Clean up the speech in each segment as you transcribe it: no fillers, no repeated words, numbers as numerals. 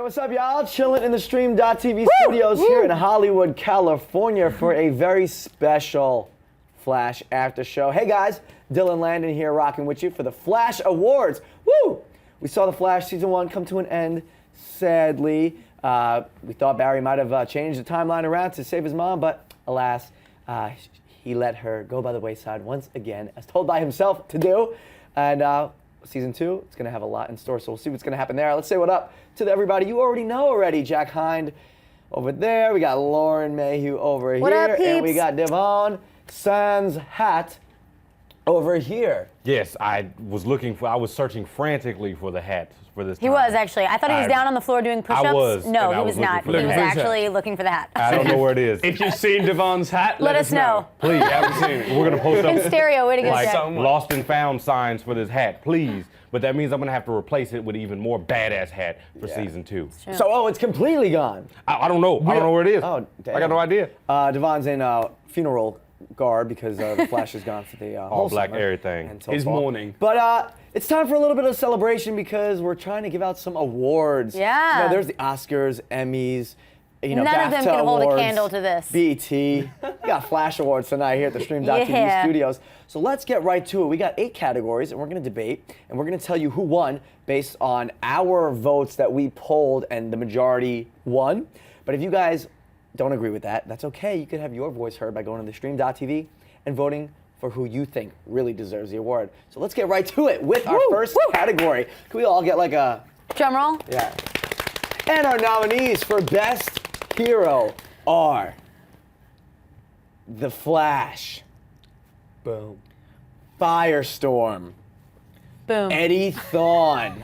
what's up, y'all? Chilling in the Stream.tv studios here in Hollywood, California for a very special Flash after show. Hey guys, Dylan Landon here rocking with you for the Flash Awards. Woo! We saw the Flash season 1 come to an end, sadly. We thought Barry might have changed the timeline around to save his mom, but alas, he let her go by the wayside once again, as told by himself to do. And season 2, it's going to have a lot in store, so we'll see what's going to happen there. Let's say what up to everybody you already know already. Jack Hind over there. We got Lauren Mayhew over What here. up, peeps? And we got Devon Sans hat over here. Yes, I was searching frantically for the hat for this time. He was actually. I thought he was down on the floor doing push-ups. I was. No, and he I was looking not. for He the was hat. actually looking for the hat. I don't know where it is. If you've seen Devon's hat, Let us know. Please, haven't seen it. we're gonna post up In stereo, way to go, like Jack. lost and found signs for this hat, please. But that means I'm gonna have to replace it with an even more badass hat for season 2. So, it's completely gone. I don't know. I don't know where it is. Oh, damn. I got no idea. Devon's in funeral garb because the Flash is gone for the whole black summer everything. and so His forth. mourning. But it's time for a little bit of celebration because we're trying to give out some awards. Yeah. You know, there's the Oscars, Emmys, you know, None of them BAFTA can hold a awards, candle to this. BET. We got Flash Awards tonight here at the Stream.tv Yeah. studios. So let's get right to it. We got 8 categories, and we're going to debate, and we're going to tell you who won based on our votes that we polled, and the majority won. But if you guys don't agree with that, that's okay. You could have your voice heard by going to the Stream.tv and voting for who you think really deserves the award. So let's get right to it with our first category. Can we all get like a... Drum roll. Yeah. And our nominees for Best Hero are The Flash, Boom. Firestorm, Boom. Eddie Thawne,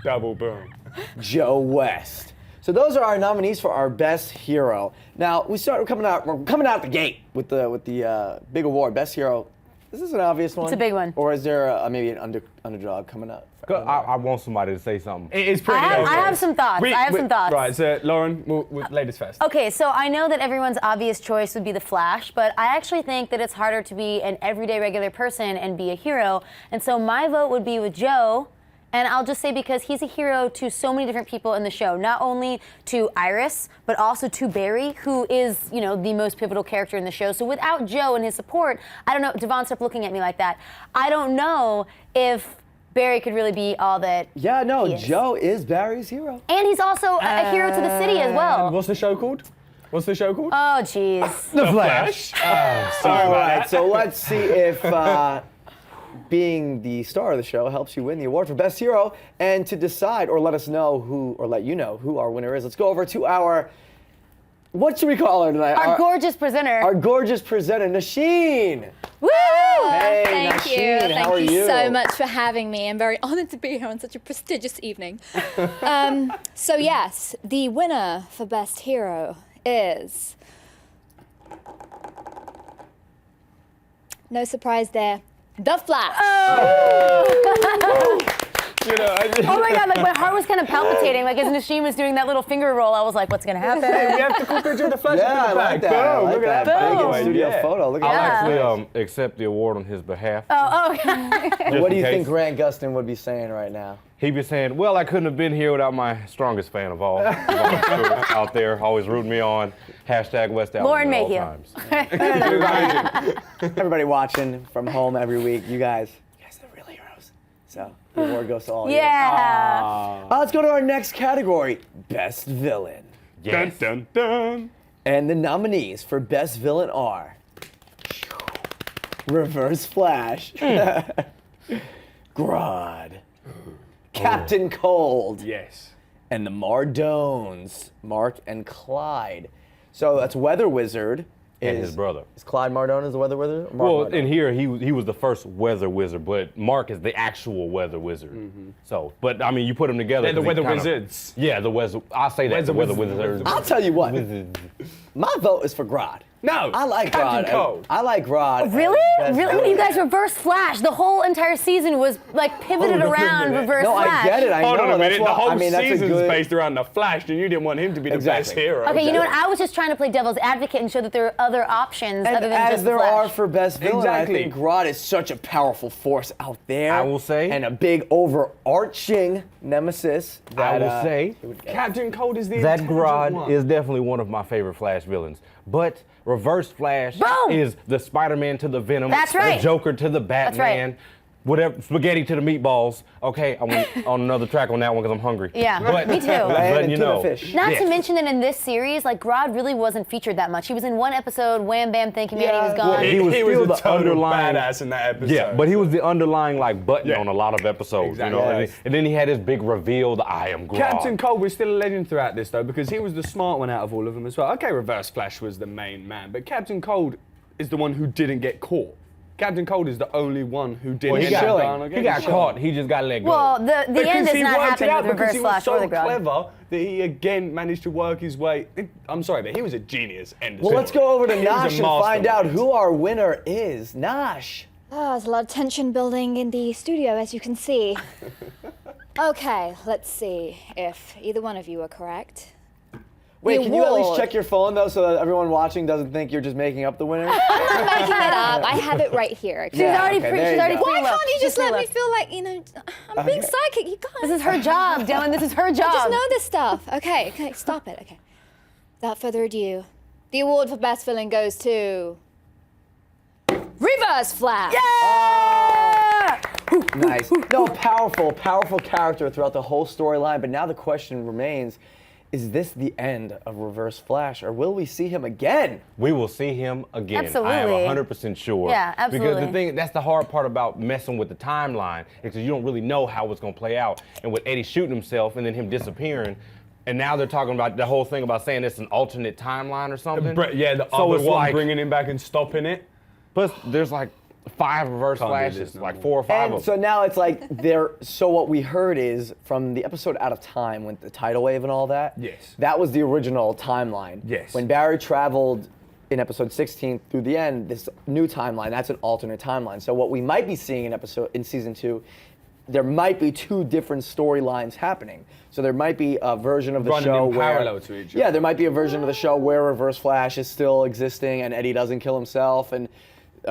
Double boom. Joe West. So those are our nominees for our Best Hero. Now we're coming out the gate with the big award, Best Hero. Is this an obvious one? It's a big one. Or is there maybe an underdog coming up? I want somebody to say something. It is pretty I obvious. have some thoughts. I have some thoughts. Right, so Lauren, ladies first. Okay, so I know that everyone's obvious choice would be the Flash, but I actually think that it's harder to be an everyday regular person and be a hero. And so my vote would be with Joe. And I'll just say because he's a hero to so many different people in the show, not only to Iris, but also to Barry, who is, you know, the most pivotal character in the show. So without Joe and his support, I don't know, Devon, stop looking at me like that. I don't know if Barry could really be all that Yeah, no, he is. Joe is Barry's hero. And he's also a hero to the city as well. What's the show called? Oh, jeez. The Flash. All right, so let's see if being the star of the show helps you win the award for Best Hero. And to decide or let us know who, or let you know who our winner is, let's go over to our, what should we call her tonight? Our gorgeous presenter. Our gorgeous presenter, Nasheen. Woo! Hey, Thank Nasheen, you. how are Thank you? you so much for having me. I'm very honored to be here on such a prestigious evening. So yes, the winner for Best Hero is, no surprise there, The Flash. You know, Oh my God, like my heart was kind of palpitating. Like as Nasheen was doing that little finger roll, I was like, what's gonna happen? we have to cool picture of the Flash. Yeah, I like that. I Boom, like look at that. that. Big Boom. in-studio Yeah. photo. Look I'll at that. actually accept the award on his behalf. Oh, okay. just What do in you case. think Grant Gustin would be saying right now? He'd be saying, well, I couldn't have been here without my strongest fan of all. Devon Stewart out there, always rooting me on. Hashtag West Alabama Lauren at all Mayhew. times. Everybody watching from home every week, you guys are the real heroes. So the award goes to all Yeah. you. Let's go to our next category, Best Villain. Yes. Dun, dun, dun. And the nominees for Best Villain are Reverse Flash, Grodd, Captain Cold, Yes. and the Mardones, Mark and Clyde. So that's Weather Wizard. And his brother. Is Clyde Mardone the Weather Wizard? Or Mark Well, Mardone? in here, he was the first weather wizard, but Mark is the actual weather wizard. So, but I mean, you put them together. They're the 'cause he weather kinda- wizards. Yeah, the weather. I'll say that. Weather The weather wizards. wizards. I'll tell you what, Wizards. my vote is for Grodd. No. I like Captain Rod. Cold. I like Rod. Really? as best Really? villain. You guys reverse Flash. The whole entire season was like pivoted Hold on a around minute. reverse No, Flash. I get it. I Hold know. on a That's minute. why- The whole I mean, that's a season's good. based around the Flash, and you didn't want him to be the best Exactly. hero. Okay, you know what? I was just trying to play devil's advocate and show that there are other options And other than as just the there Flash. are for best villain, Exactly. I think Rod is such a powerful force out there. I will say- and a big overarching nemesis. I That, will say Captain Cold is the that intelligent Grodd one. is definitely one of my favorite Flash villains. But Reverse Flash Boom! is the Spider-Man to the Venom, That's right. the Joker to the Batman, right. whatever, spaghetti to the meatballs. Okay, I'm on another track on that one because I'm hungry. Yeah, but, me too. Letting And you tuna know. fish. Not Yes. to mention that in this series, like Grodd really wasn't featured that much. He was in one episode, wham bam, thank you, man, he was gone. well, he was he still was a the total underlying- badass in that episode. Yeah, but he was the underlying like button Yeah. on a lot of episodes, Exactly. you know. Yes. And then he had his big reveal, the I am Grodd. Captain Cold was still a legend throughout this, though, because he was the smart one out of all of them as well. Okay, Reverse Flash was the main man, but Captain Cold is the one who didn't get caught. Captain Cold is the only one who didn't Well, he get got, down again. he got caught. He just got let go. Well, the end Because does he not worked it happen out with because Reverse he was Flash so or the Grodd. clever that he again managed to work his way. I'm sorry, but he was a genius. End of Well, let's story. go over to He was a Nosh and find out mastermind. who our winner is. Nosh. Oh, there's a lot of tension building in the studio, as you can see. Okay, let's see if either one of you are correct. Wait, The can you at least award. check your phone though, so that everyone watching doesn't think you're just making up the winner? I'm not making it up. I have it right here. Okay? She's already okay, pre- there she's you already go. Why pre-looked. can't you She's just let me pre-looked. feel like, I'm being psychic, you guys? This is her job, Dylan. This is her job. I just know this stuff. Okay, stop it. Okay. Without further ado, the award for best villain goes to Reverse Flash. Nice. No, powerful character throughout the whole storyline. But now the question remains: is this the end of Reverse Flash, or will we see him again? We will see him again. Absolutely. I am 100% sure. Yeah, Because absolutely. the thing, that's the hard part about messing with the timeline, is that you don't really know how it's going to play out. And with Eddie shooting himself and then him disappearing, and now they're talking about the whole thing about saying it's an alternate timeline or something. Yeah, the so other it's one like, bringing him back and stopping it. plus there's like 5 reverse Can't do flashes, this no like more. 4 or 5 And of so them. now it's like they're. So what we heard is from the episode Out of Time, when the tidal wave and all that. Yes. That was the original timeline. Yes. When Barry traveled in episode 16 through the end, this new timeline, that's an alternate timeline. So what we might be seeing in season 2, there might be 2 different storylines happening. So there might be a version of the Running show in where parallel to each other. Yeah, there might be a version of the show where Reverse Flash is still existing and Eddie doesn't kill himself, and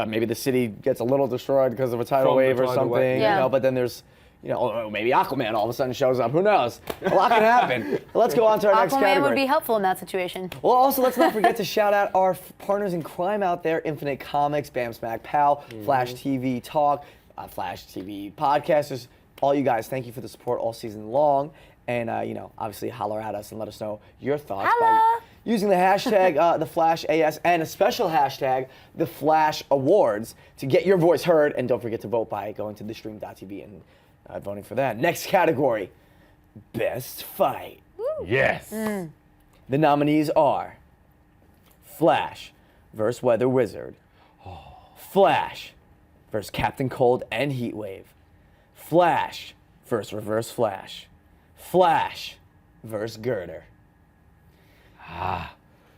maybe the city gets a little destroyed because of a tidal From the wave or tidal something. wave, yeah. You know, but then there's, or maybe Aquaman all of a sudden shows up. Who knows? A lot can happen. Let's go on to our next Aquaman category. would be helpful in that situation. Well, also, let's not forget to shout out our partners in crime out there, Infinite Comics, Bam Smack Pow, Flash TV Talk, Flash TV Podcasters. All you guys, thank you for the support all season long. And, obviously holler at us and let us know your thoughts Holla! by using the hashtag #TheFlashAS and a special hashtag, #TheFlashAwards, to get your voice heard. And don't forget to vote by going to thestream.tv and voting for that. Next category, Best Fight. Yes. The nominees are Flash vs. Weather Wizard, Flash vs. Captain Cold and Heatwave, Flash vs. Reverse Flash, Flash vs. Girder.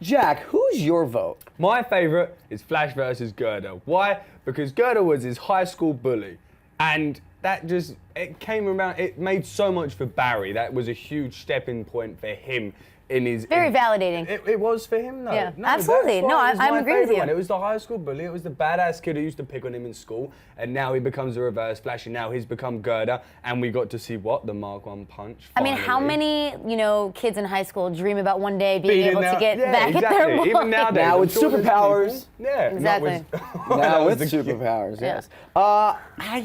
Jack, who's your vote? My favorite is Flash versus Gerda. Why? Because Gerda was his high school bully. And that just, it came around, it made so much for Barry. That was a huge stepping point for him in his... Very validating. It was for him, though. Yeah, No, absolutely. that's why No, it was I'm my agreeing with favourite you. one. It was the high school bully. It was the badass kid who used to pick on him in school. And now he becomes a Reverse Flash. And now he's become Gerda. And we got to see what? The Mark 1 punch. I mean, how finally. many, kids in high school dream about one day being Being able now- to get yeah, back exactly. at their boy? Even nowadays. Now I'm with sure there's superpowers. people- Yeah. Exactly. Now That was with the- superpowers, Yeah. yes.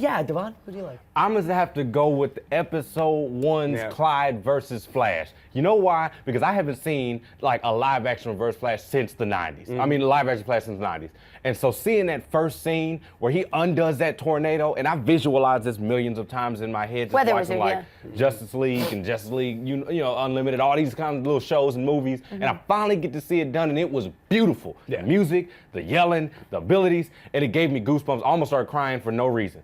Yeah, Devon, who do you like? I'm gonna have to go with episode 1's Yeah. Clyde versus Flash. You know why? Because I haven't seen like a live action Reverse Flash since the 90s. I mean, live action Flash since the 90s. And so seeing that first scene where he undoes that tornado, and I visualized this millions of times in my head, just Weather watching Wizard, like Justice League and Justice League, you know, Unlimited, all these kind of little shows and movies, and I finally get to see it done, and it was beautiful. Yeah. The music, the yelling, the abilities, and it gave me goosebumps. I almost started crying for no reason.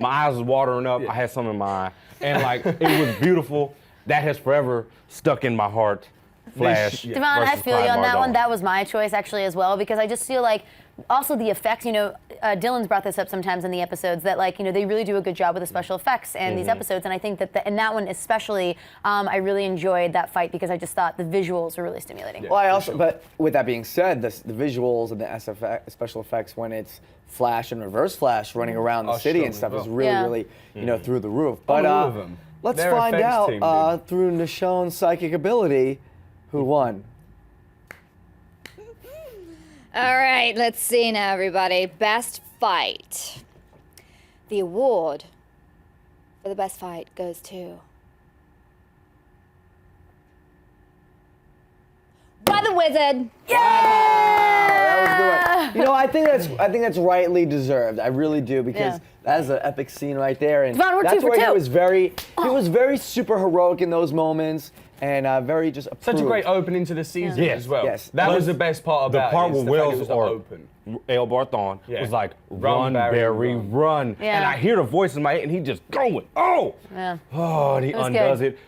My eyes was watering up. I had some in my eye, and like it was beautiful. That has forever stuck in my heart. Flash. Devon, I versus feel you Clyde on that one. Mardone. That was my choice actually as well, because I just feel like also the effects, Dylan's brought this up sometimes in the episodes that they really do a good job with the special effects in these episodes, and I think that in that one especially, I really enjoyed that fight because I just thought the visuals were really stimulating. Well, I also, but with that being said, the visuals and the special effects when it's Flash and Reverse Flash running around the city and stuff is really, through the roof. But all of them. let's Their find effects out team did. through Nishon's psychic ability who won. All right, let's see now, everybody. Best fight. The award for the best fight goes to Weather Wizard. That was good one. I think that's rightly deserved. I really do, because that is an epic scene right there, and Devon, we're that's two for where he two. was very super heroic in those moments, and very just approved. Such a great opening to the season Yes. as well. Yes. That Plus, was the best part The about part it. is where the fact it Wells was or open. Elbar Thawne was like, run, Barry, run. Yeah. And I hear the voice in my head, and he just going, oh! Yeah. Oh, and he was undoes good. it.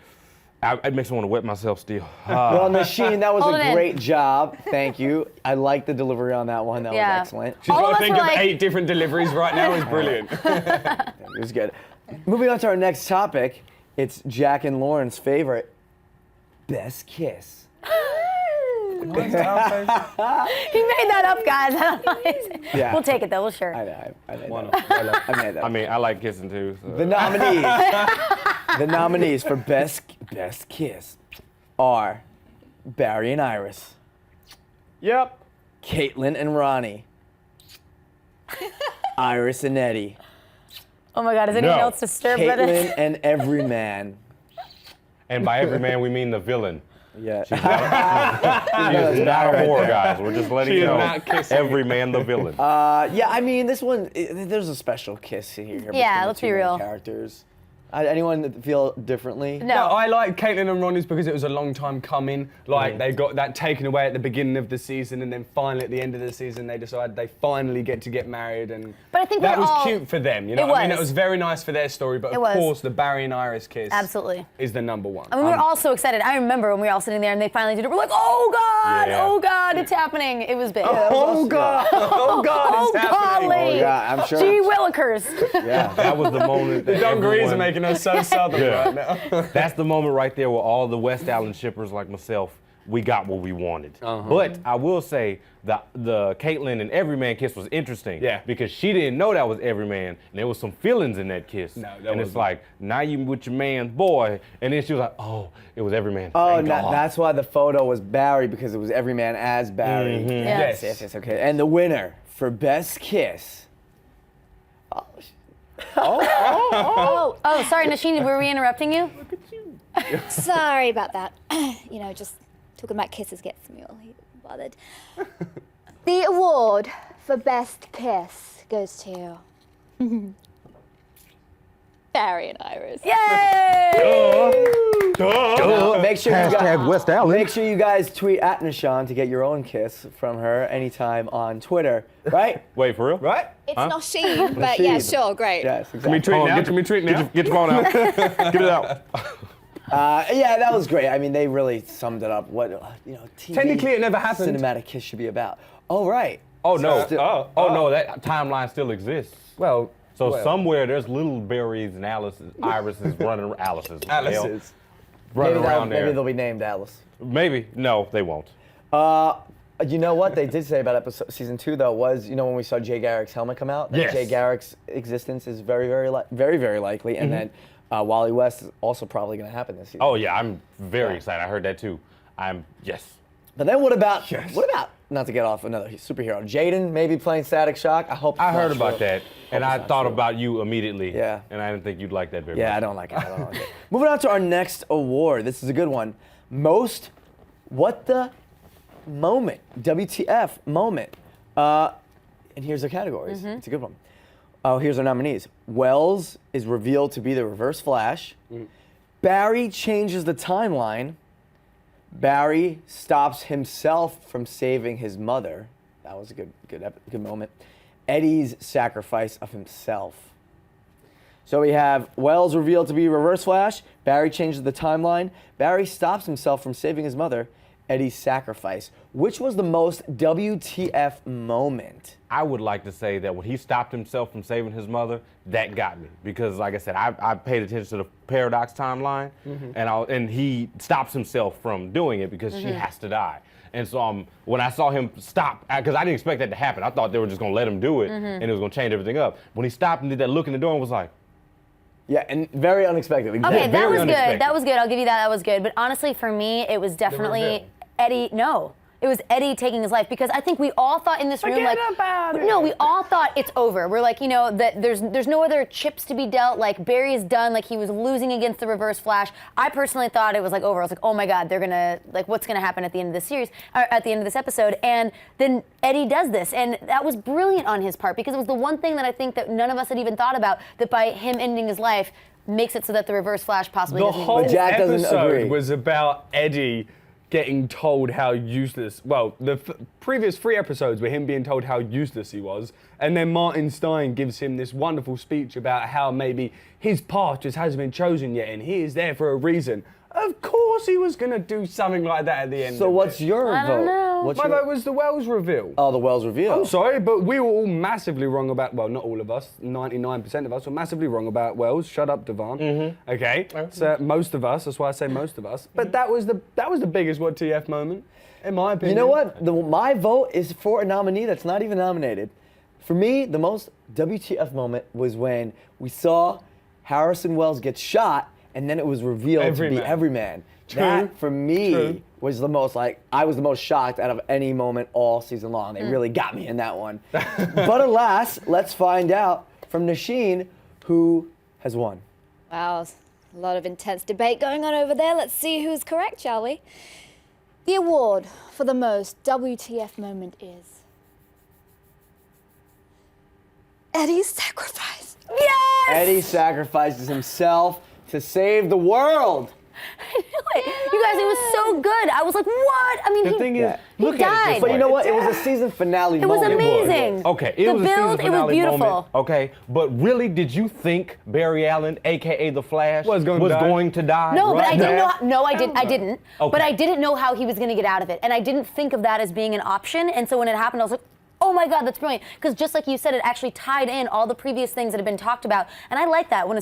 It makes me want to wet myself still. Well, Nasheen, that was Hold it a in. great job. Thank you. I like the delivery on that one. That was excellent. She's All of got to us think were of like- 8 different deliveries right now is brilliant. It was good. Moving on to our next topic, it's Jack and Lauren's favorite, best kiss. He made that up, guys. I don't know. Yeah. We'll take it though. We'll sure. I made Why that. not? I made that. I mean, I like kissing too. So. The nominees for best kiss are Barry and Iris, Yep. Caitlin and Ronnie, Iris and Eddie, Oh my God, is anyone No. else disturbed by Caitlin this? and every man. And by every man, we mean the villain. Yeah. She is not a whore, guys. We're just letting She you is know. not kissing. Every man, the villain. Yeah, I mean, this one, there's a special kiss here. between Yeah, the let's two be main real. Characters. Anyone feel differently? No. No, I like Caitlin and Ronnie's because it was a long time coming. Like, they got that taken away at the beginning of the season, and then finally at the end of the season, they decided they finally get married. And But I think that we're was all- cute for them, you know It what I mean? was. It was very nice for their story, but It of was. course, the Barry and Iris kiss Absolutely. is the number one. I mean, we were all so excited. I remember when we were all sitting there and they finally did it. We're like, oh God, Yeah. oh God, it's happening. It was big. Oh, God. Oh, God, Oh, it's happening. golly. Oh, yeah, I'm sure. Gee willikers. Yeah. That was the moment that Dungarees are everyone- making us so southern right now. That's the moment right there where all the West Allen shippers like myself, we got what we wanted. But I will say the Caitlyn and Everyman kiss was interesting. Yeah. Because she didn't know that was Everyman, and there was some feelings in that kiss. No, that and it's wasn't. like, now you with your man's boy, and then she was like, oh, it was Everyman. Oh, Thank God. that's why the photo was Barry, because it was every man as Barry. Yes. Yes, okay. And the winner for best kiss. Oh, sorry, Nasheen, were we interrupting you? Sorry about that. Just talking about kisses gets me all bothered. The award for best kiss goes to Barry and Iris. Yay! Make sure you guys, West Allen. make sure you guys tweet at Nishan to get your own kiss from her anytime on Twitter, right? Wait, for real? Right? It's not she, but yeah, Nasheed. sure, great. Yes, Can we exactly. tweet now? Get Can we tweet now? Get your phone out. Get it out. Yeah, that was great. I mean, they really summed it up. What TV Technically, it never happened. Cinematic kiss should be about. Oh, right. Oh, no. So- Oh, no, that timeline still exists. Well, So somewhere there's little Barrys and Irises running Alice's. what the hell? Alice's. Running around Maybe there. they'll be named Alice. Maybe. No, they won't. You know what they did say about season 2 though was, when we saw Jay Garrick's helmet come out, that Yes. Jay Garrick's existence is very, very likely, and then Wally West is also probably going to happen this season. Oh, yeah, I'm very excited. I heard that too. Yes. But then what about not to get off another superhero, Jaden maybe playing Static Shock? I hope. I it's heard not about true. that, and Hope I it's not thought true. about you immediately. Yeah. And I didn't think you'd like that very much. Yeah, I don't like it. Moving on to our next award. This is a good one. Most what the moment, WTF moment. And here's the categories. It's a good one. Oh, here's our nominees. Wells is revealed to be the Reverse Flash. Barry changes the timeline. Barry stops himself from saving his mother. That was a good moment. Eddie's sacrifice of himself. So we have Wells revealed to be Reverse Flash. Barry changes the timeline. Barry stops himself from saving his mother. Eddie's sacrifice. Which was the most WTF moment? I would like to say that when he stopped himself from saving his mother, that got me. Because like I said, I paid attention to the Paradox timeline, and he stops himself from doing it because she has to die. And so when I saw him stop, because I didn't expect that to happen. I thought they were just going to let him do it, and it was going to change everything up. When he stopped and did that look in the door and was like, Yeah, and very unexpected. Okay, Exactly. that was unexpected. good. That was good. I'll give you that. That was good. But honestly, for me, it was definitely reveal. Eddie. No. It was Eddie taking his life because I think we all thought in this room, Forget about it. no, we all thought it's over. We're like, that there's no other chips to be dealt. Like Barry is done. Like he was losing against the Reverse Flash. I personally thought it was like over. I was like, oh my God, they're gonna what's gonna happen at the end of this series, or at the end of this episode? And then Eddie does this, and that was brilliant on his part because it was the one thing that I think that none of us had even thought about. That by him ending his life makes it so that the Reverse Flash possibly The doesn't whole exist. Jack doesn't episode agree. was about Eddie getting told how useless. Well, the previous 3 episodes were him being told how useless he was, and then Martin Stein gives him this wonderful speech about how maybe his path just hasn't been chosen yet, and he is there for a reason. Of course, he was gonna do something like that at the end. So of what's it. your I vote? don't know. What's My your- vote was the Wells reveal. Oh, the Wells reveal. I'm sorry, but we were all massively wrong about, well, not all of us, 99% of us were massively wrong about Wells. Shut up, Devon. Okay, so most of us, that's why I say most of us. But that was the biggest what TF moment, in my opinion. You know what? My vote is for a nominee that's not even nominated. For me, the most WTF moment was when we saw Harrison Wells get shot, and then it was revealed to be Everyman. Everyman. True. That, for me, True. was the most, I was the most shocked out of any moment all season long. They really got me in that one. But alas, let's find out from Nasheen who has won. Wow, a lot of intense debate going on over there. Let's see who's correct, shall we? The award for the most WTF moment is Eddie's sacrifice. Yes! Eddie sacrifices himself to save the world. You guys, it was so good. I was like, what? I mean, the thing is, he look at it died. this But way. you know what? It was a season finale It was moment. amazing. Okay, it The was a season build, it was finale beautiful. moment. Okay, but really, did you think Barry Allen, aka the Flash, Was going to die? No, but right I didn't now? know. No, I didn't. I didn't. Okay. But I didn't know how he was going to get out of it, and I didn't think of that as being an option. And so when it happened, I was like, oh my God, that's brilliant. Because just like you said, it actually tied in all the previous things that have been talked about. And I like that when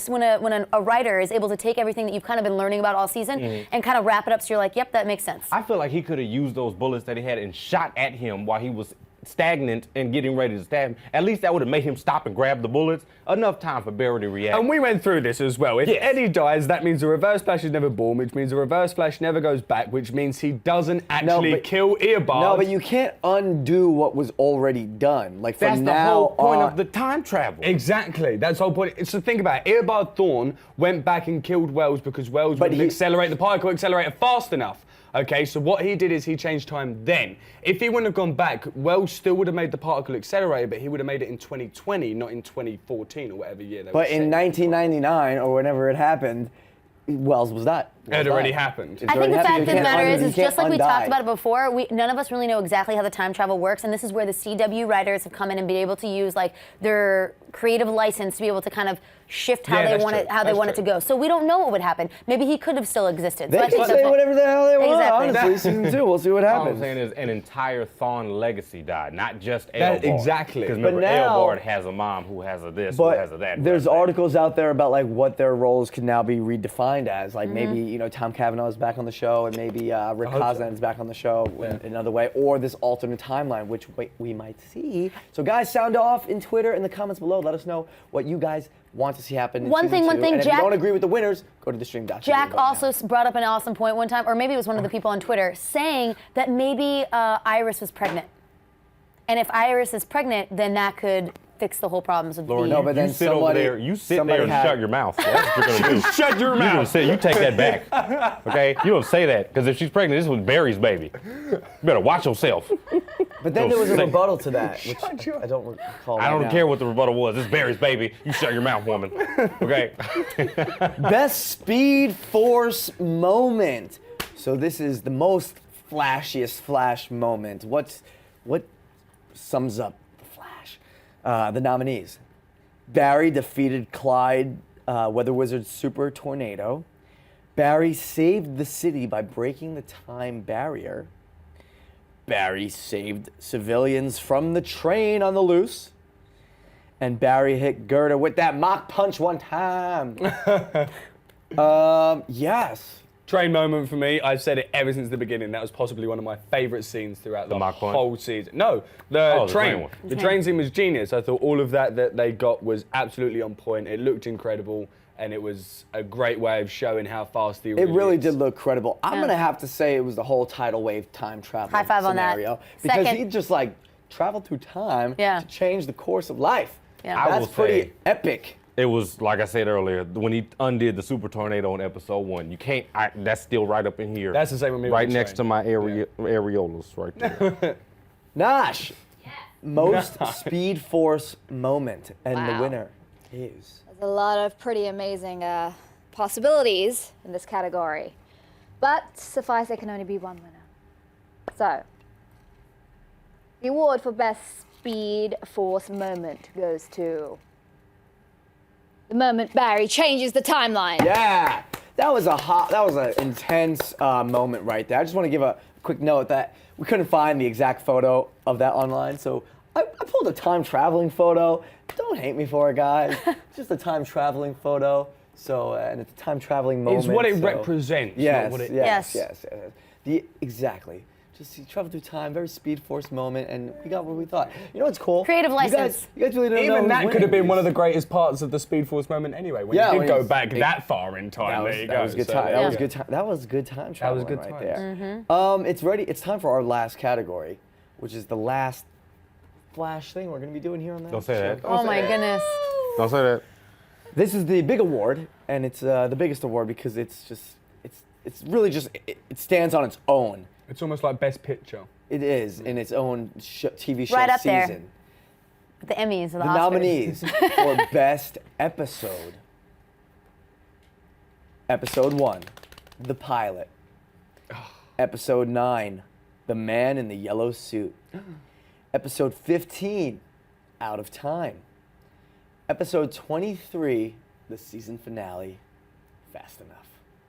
a writer is able to take everything that you've kind of been learning about all season and kind of wrap it up so you're like, yep, that makes sense. I feel like he could have used those bullets that he had and shot at him while he was stagnant and getting ready to stab him. At least that would have made him stop and grab the bullets. Enough time for Barry to react. And we went through this as well. If Yes. Eddie dies, that means the Reverse Flash is never born, which means the Reverse Flash never goes back, which means he doesn't actually but- kill Earbard. No, but you can't undo what was already done. Like That's from the now whole point on, of the time travel. Exactly. That's the whole point. So think about it. Earbard Thawne went back and killed Wells because Wells But wouldn't he- accelerate the particle accelerator fast enough. Okay, so what he did is he changed time then. If he wouldn't have gone back, Wells still would have made the particle accelerator, but he would have made it in 2020, not in 2014 or whatever year they were But in 1999 or whenever it happened, Wells was that. It had already happened. I think the fact of the matter is, you it's can't just like we undie. talked about it before. None of us really know exactly how the time travel works, and this is where the CW writers have come in and been able to use like their creative license to be able to kind of shift how Yeah, they that's want true. it, how they That's want it to true. go. So we don't know what would happen. Maybe he could have still existed. They so I can think say that's whatever the hell they want. Exactly. Honestly, season 2, we'll see what All I'm happens. saying is an entire Thawne legacy died, not just That- Eobard. exactly. Because But remember, now- Eobard has a mom who has a this, who has a But that. who there's has that. articles out there about like what their roles can now be redefined as. Like Mm-hmm. maybe Tom Cavanagh is back on the show, and maybe Rick hope so. Cosnett is back on the show in another way, or this alternate timeline, which we might see. So guys, sound off in Twitter in the comments below. Let us know what you guys want to see happen. In One season thing, 2. and if Jack, you don't agree with the winners, go to the stream.tv. Jack also brought up an awesome point one time, or maybe it was one of the people on Twitter, saying that maybe Iris was pregnant. And if Iris is pregnant, then that could fix the whole problems of Lord, no, but then You sit over somebody, there. You sit somebody there and had- shut your mouth. That's what you're gonna do. Shut your You're gonna mouth. sit. You take that back. Okay? You don't say that because if she's pregnant, this was Barry's baby. You better watch yourself. But then there was a Say- rebuttal to that, which I don't recall. I don't right now. care what the rebuttal was. It's Barry's baby. You shut your mouth, woman. Okay? Best Speed Force moment. So this is the most flashiest Flash moment. What sums up the Flash? The nominees: Barry defeated Clyde, Weather Wizard's super tornado. Barry saved the city by breaking the time barrier. Barry saved civilians from the train on the loose. And Barry hit Gerda with that mock punch one time. Yes. Train moment for me. I've said it ever since the beginning. That was possibly one of my favorite scenes throughout the mock punch? whole season. No, the train. one. The train scene was genius. I thought all of that they got was absolutely on point. It looked incredible, and it was a great way of showing how fast the It really did look credible. I'm going to have to say it was the whole tidal wave time travel High five on that. scenario. Because Second. he just like traveled through time Yeah. to change the course of life. Yeah. I That's will pretty say- epic. It was, like I said earlier, when he undid the super tornado in episode 1. You can't, that's still right up in here. That's the same with me. right with the next to train. my areolas right there. Nosh, most Speed Force moment. And the Wow. winner is... There's a lot of pretty amazing possibilities in this category. But suffice there can only be one winner. So, the award for Best Speed Force moment goes to the moment Barry changes the timeline. Yeah, that was an intense moment right there. I just want to give a quick note that we couldn't find the exact photo of that online, so I pulled a time traveling photo. Don't hate me for it, guys. It's just a time traveling photo. So, and it's a time traveling moment. It's what it so- represents. not Yes, what it, yes, Yes. yes. Exactly. Just he traveled through time, very Speed Force moment, and we got what we thought. You know what's cool? Creative license. You guys really don't know Even who's that could have winning been one of the these. great parts of the Speed Force moment anyway. When Yeah, you when did go it's- back that far in time, there you go. That was good So, time. yeah. That was good time. That was good time traveling good right times. there. It's ready. It's time for our last category, which is the last Flash thing we're going to be doing here on that. Don't say show. that. Oh my goodness. Don't say that. This is the big award, and it's the biggest award because it's really just it stands on its own. It's almost like Best Picture. It is in its own TV show Right up there. season. The Emmys or the The Oscars. nominees for Best Episode. Episode 1, The Pilot. Episode 9, The Man in the Yellow Suit. Episode 15, Out of Time. Episode 23, the season finale, Fast Enough.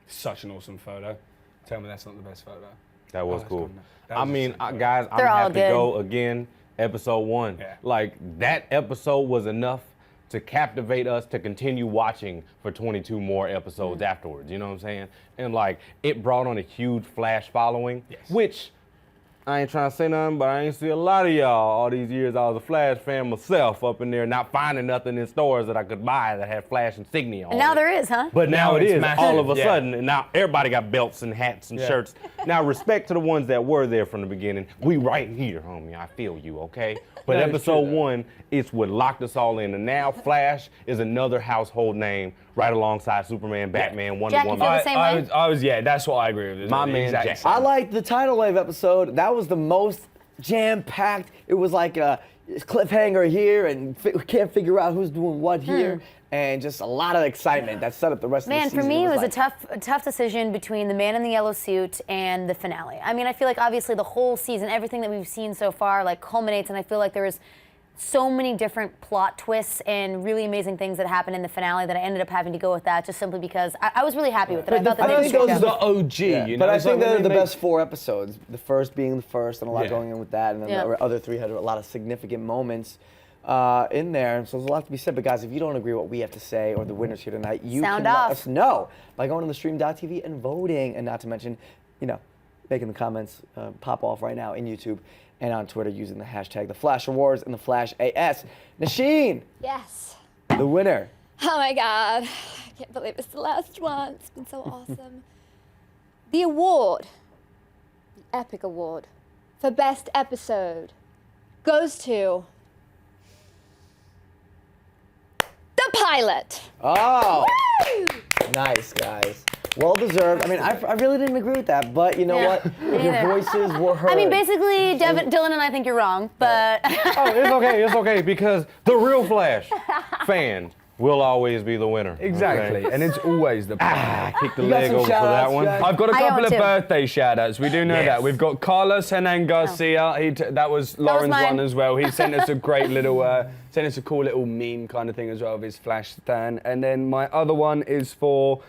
Such an awesome photo. Tell me that's not the best photo. That was that's cool. good. That I was a mean, sick photo. guys, I'm They're gonna all have to good. go again. Episode 1. Yeah. Like that episode was enough to captivate us to continue watching for 22 more episodes afterwards. You know what I'm saying? And like it brought on a huge Flash following, which I ain't trying to say nothing, but I ain't see a lot of y'all all these years. I was a Flash fan myself up in there, not finding nothing in stores that I could buy that had Flash insignia on And now it. there is, huh? But now it it's is massive. all of a Yeah. sudden, and now everybody got belts and hats and Yeah. shirts. Now, respect to the ones that were there from the beginning. We right here, homie. I feel you, okay? But No, it's episode true, though. 1 is what locked us all in, and now Flash is another household name right alongside Superman, Batman, Wonder Jack, you Woman. feel the same way? I was, yeah, that's what I agree with. My The man exact Jack. same. I liked the tidal wave episode. That was the most jam-packed. It was like a cliffhanger here, and can't figure out who's doing what here, and just a lot of excitement that set up the rest of the Man, season. for me, it was like, a tough decision between the Man in the Yellow Suit and the finale. I mean, I feel like obviously the whole season, everything that we've seen so far, like culminates, and I feel like there was so many different plot twists and really amazing things that happened in the finale that I ended up having to go with that just simply because I was really happy with it. I thought that I they think did a those good are job. the OG, you know. But I it's like think when they're they the make- best 4 episodes. The first being the first, and a lot Yeah. going in with that, and then Yeah. the other 3 had a lot of significant moments in there. So there's a lot to be said. But guys, if you don't agree with what we have to say or the winners here tonight, you Sound can off. let us know by going to the stream.tv and voting, and not to mention, making the comments pop off right now in YouTube and on Twitter using the hashtag the Flash Awards and the Flash AS. Nasheen, Yes. the winner. Oh my God. I can't believe it's the last one. It's been so awesome. The award, the epic award for Best Episode goes to The Pilot. Oh, nice, guys. Well deserved. I mean, I really didn't agree with that, but you know Yeah, what? me Your neither. voices were heard. I mean, basically, Dylan and I think you're wrong, but Oh, it's okay, because the real Flash fan will always be the winner. Exactly, okay? and it's always the. I kicked the You got leg some over for that shout-outs, one. Jack? I've got a I couple own of two. birthday shout-outs. We do know Yes. that. We've got Carlos Hernan Garcia. That was Lauren's mine. one as well. He sent us a great little, sent us a cool little meme kind of thing as well of his Flash stand. And then my other one is for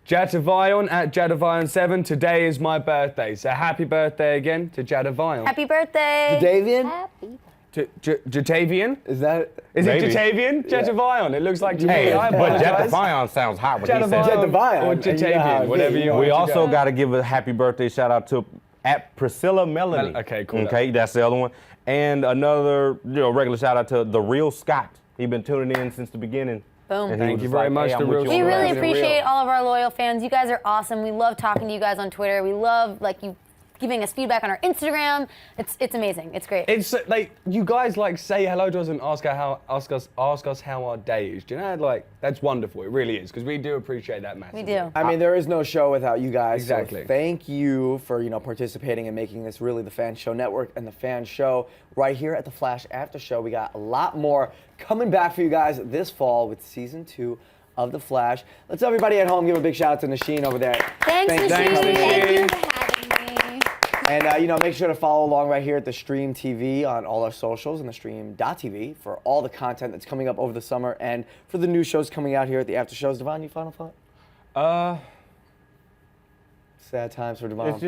Jadavion at Jadavion7. Today is my birthday, so happy birthday again to Jadavion. Happy birthday. Davian? Happy. Jatavian? Is that? Is Maybe. it Jatavian? Yeah. Jadavion. It looks like Hey, Jatavion. but Jadavion sounds hot when he says it. Jadavion. Or You know how Jatavian, it whatever is. you want. We to also go. got to give a happy birthday shout out to at Priscilla Melanie. Okay, cool. Okay, that's the other one. And another regular shout out to The Real Scott. He's been tuning in since the beginning. Boom. And he Thank was you just very like, much, hey, The I'm with Real you We on the really ride. Real. appreciate all of our loyal fans. You guys are awesome. We love talking to you guys on Twitter. We love you giving us feedback on our Instagram. It's amazing. It's great. It's like you guys like say hello to us and ask us how our day is. Do you know, like that's wonderful. It really is because we do appreciate that massively. We do. I mean, there is no show without you guys. Exactly. So thank you for participating and making this really the Fan Show Network and the Fan Show right here at the Flash After Show. We got a lot more coming back for you guys this fall with season 2 of the Flash. Let's everybody at home give a big shout out to Nasheen over there. Thanks, Thank you. Nasheen. Thank you for having me. And make sure to follow along right here at the Stream TV on all our socials and the Stream.tv for all the content that's coming up over the summer and for the new shows coming out here at the After Shows. Devon, you final thought? Sad times for Devon. It's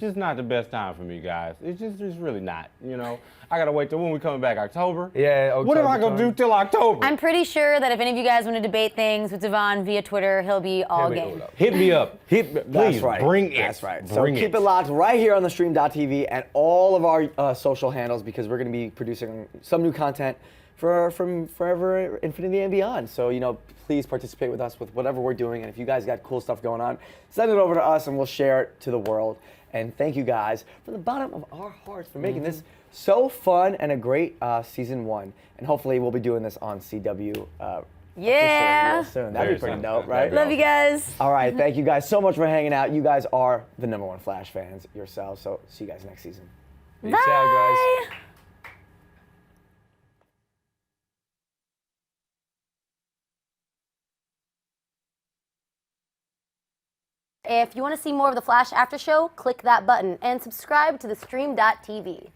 just not the best time for me, guys. It's really not. I gotta wait till when we coming back, October. Yeah. What am I gonna do till October? I'm pretty sure that if any of you guys want to debate things with Devon via Twitter, he'll be all game. Hit me up. Please, That's right. bring it. That's right. So Bring keep it locked right here on the Stream.tv and all of our social handles because we're going to be producing some new content from forever, infinity, and beyond. So, please participate with us with whatever we're doing. And if you guys got cool stuff going on, send it over to us and we'll share it to the world. And thank you guys from the bottom of our hearts for making this so fun and a great season 1. And hopefully we'll be doing this on CW Yeah. real soon. That'd Very be pretty soon. dope, That'd right? be Love you guys. All right, thank you guys so much for hanging out. You guys are the #1 Flash fans yourselves. So see you guys next season. Peace out, guys. Bye. If you want to see more of the Flash After Show, click that button and subscribe to the Stream.tv.